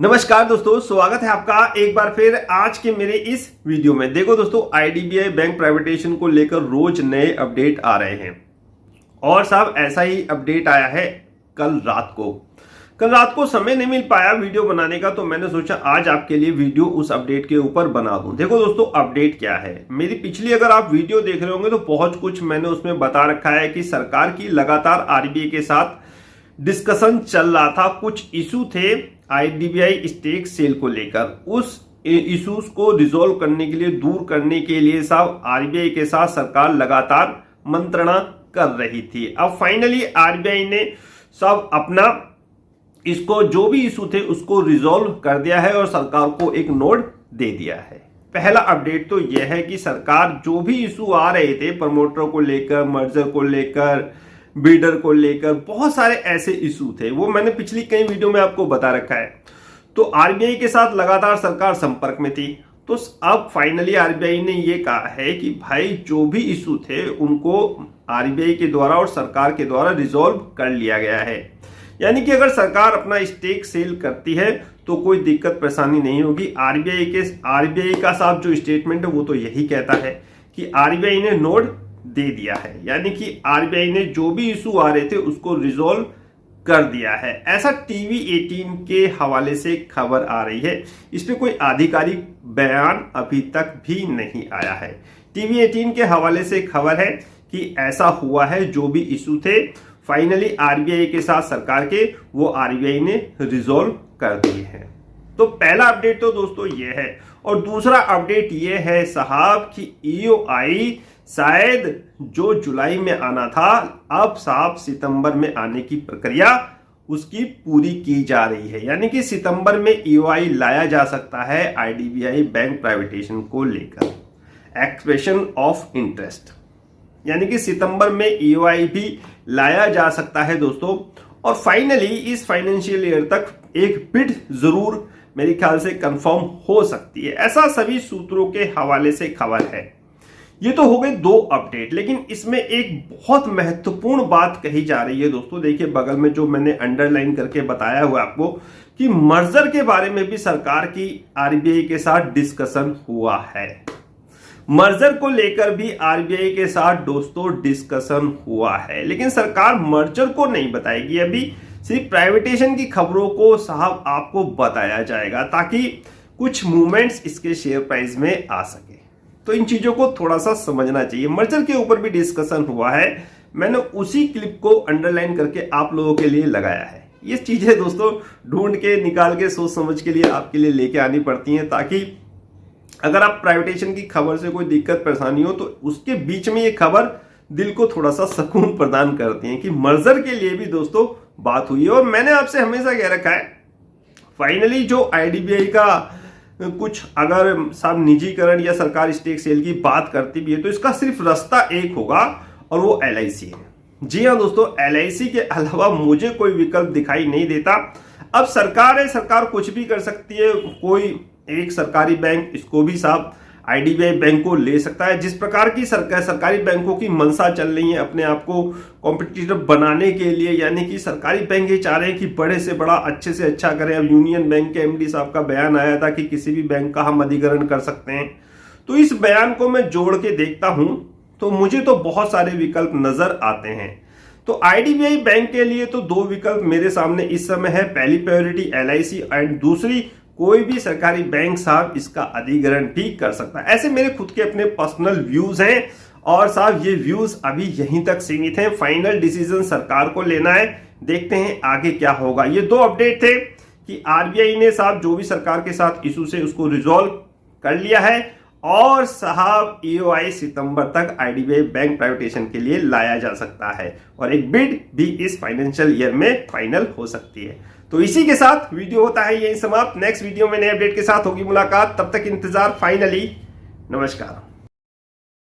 नमस्कार दोस्तों, स्वागत है आपका एक बार फिर आज के मेरे इस वीडियो में। देखो दोस्तों, आईडीबीआई बैंक प्राइवेटाइजेशन को लेकर रोज नए अपडेट आ रहे हैं और साहब ऐसा ही अपडेट आया है कल रात को समय नहीं मिल पाया वीडियो बनाने का, तो मैंने सोचा आज आपके लिए वीडियो उस अपडेट के ऊपर बना दूं। देखो दोस्तों, अपडेट क्या है, मेरी पिछली अगर आप वीडियो देख रहे होंगे तो बहुत कुछ मैंने उसमें बता रखा है कि सरकार की लगातार आरबीआई के साथ डिस्कशन चल रहा था। कुछ इशू थे आईडीबीआई स्टेक सेल को लेकर, उस इश्यूज को रिजोल्व करने के लिए, दूर करने के लिए साहब आरबीआई के साथ सरकार लगातार मंत्रणा कर रही थी। अब फाइनली आरबीआई ने सब अपना इसको जो भी इशू थे उसको रिजोल्व कर दिया है और सरकार को एक नोट दे दिया है। पहला अपडेट तो यह है कि सरकार जो भी इशू आ रहे थे प्रमोटर को लेकर, मर्जर को लेकर, बिल्डर को लेकर, बहुत सारे ऐसे इशू थे, वो मैंने पिछली कई वीडियो में आपको बता रखा है। तो आरबीआई के साथ लगातार सरकार संपर्क में थी। तो अब फाइनली आरबीआई ने ये कहा है कि भाई जो भी इशू थे उनको आरबीआई के द्वारा और सरकार के द्वारा रिजॉल्व कर लिया गया है। यानी कि अगर सरकार अपना स्टेक सेल करती है तो कोई दिक्कत परेशानी नहीं होगी। आरबीआई का साहब जो स्टेटमेंट है वो तो यही कहता है कि आरबीआई ने नोट दे दिया है, यानी कि आरबीआई ने जो भी इशू आ रहे थे उसको रिजॉल्व कर दिया है। ऐसा टीवी 18 के हवाले से खबर आ रही है। इस पे कोई आधिकारिक बयान अभी तक भी नहीं आया है। टीवी 18 के हवाले से खबर है कि ऐसा हुआ है, जो भी इशू थे फाइनली आरबीआई के साथ सरकार के, वो आरबीआई ने रिजॉल्व कर दिए हैं। तो पहला अपडेट तो दोस्तों ये है। और दूसरा अपडेट ये है साहब कि ईओआई शायद जो जुलाई में आना था, अब साहब सितंबर में आने की प्रक्रिया उसकी पूरी की जा रही है। यानी कि सितंबर में ईओआई लाया जा सकता है आईडीबीआई बैंक प्राइवेटाइजेशन को लेकर, एक्सप्रेशन ऑफ इंटरेस्ट। यानी कि सितंबर में ईओआई भी लाया जा सकता है दोस्तों। और फाइनली इस फाइनेंशियल ईयर तक एक बिड जरूर मेरे ख्याल से कंफर्म हो सकती है, ऐसा सभी सूत्रों के हवाले से खबर है। ये तो हो गए दो अपडेट, लेकिन इसमें एक बहुत महत्वपूर्ण बात कही जा रही है दोस्तों। देखिए बगल में जो मैंने अंडरलाइन करके बताया हुआ आपको कि मर्जर के बारे में भी सरकार की आरबीआई के साथ डिस्कशन हुआ है। मर्जर को लेकर भी आरबीआई के साथ दोस्तों डिस्कशन हुआ है, लेकिन सरकार मर्जर को नहीं बताएगी। अभी सिर्फ प्राइवेटाइजेशन की खबरों को साहब आपको बताया जाएगा ताकि कुछ मूवमेंट्स इसके शेयर प्राइस में आ सके। तो इन चीजों को थोड़ा सा समझना चाहिए। मर्जर के ऊपर भी डिस्कशन हुआ है, मैंने उसी क्लिप को अंडरलाइन करके आप लोगों के लिए लगाया है। ये चीजें दोस्तों ढूंढ के निकाल के सोच समझ के लिए आपके लिए लेके आनी पड़ती हैं, ताकि अगर आप प्राइवेटाइजेशन की खबर से कोई दिक्कत परेशानी हो तो उसके बीच में ये खबर दिल को थोड़ा सा सुकून प्रदान करती है कि मर्जर के लिए भी दोस्तों बात हुई है। और मैंने आपसे हमेशा कह रखा है फाइनली जो आईडीबीआई का कुछ अगर साहब निजीकरण या सरकार स्टेक सेल की बात करती भी है तो इसका सिर्फ रास्ता एक होगा और वो एलआईसी है। जी हाँ दोस्तों, एलआईसी के अलावा मुझे कोई विकल्प दिखाई नहीं देता। अब सरकार है, सरकार कुछ भी कर सकती है। कोई एक सरकारी बैंक इसको भी साहब आईडीबीआई बैंक को ले सकता है। जिस प्रकार की सरकारी बैंकों की मंशा चल रही है अपने आप को कॉम्पिटिटिव बनाने के लिए, यानी कि सरकारी बैंक ये चाह रहे हैं कि बड़े से बड़ा, अच्छे से अच्छा करें। अब यूनियन बैंक के एमडी साहब का बयान आया था कि किसी भी बैंक का हम अधिग्रहण कर सकते हैं। तो इस बयान को मैं जोड़ के देखता हूं तो मुझे तो बहुत सारे विकल्प नजर आते हैं। तो आईडीबीआई बैंक के लिए तो दो विकल्प मेरे सामने इस समय है। पहली प्रायोरिटी एलआईसी एंड दूसरी कोई भी सरकारी बैंक साहब इसका अधिग्रहण भी कर सकता है। ऐसे मेरे खुद के अपने पर्सनल व्यूज हैं और साहब ये व्यूज अभी यहीं तक सीमित हैं। फाइनल डिसीजन सरकार को लेना है, देखते हैं आगे क्या होगा। ये दो अपडेट थे कि आरबीआई ने साहब जो भी सरकार के साथ इशू से उसको रिजॉल्व कर लिया है और साहब ईओआई सितंबर तक आईडीबीआई बैंक प्राइवेटाइजेशन के लिए लाया जा सकता है और एक बिड भी इस फाइनेंशियल ईयर में फाइनल हो सकती है। तो इसी के साथ वीडियो होता है यही समाप्त। नेक्स्ट वीडियो में नए अपडेट के साथ होगी मुलाकात, तब तक इंतजार। फाइनली नमस्कार।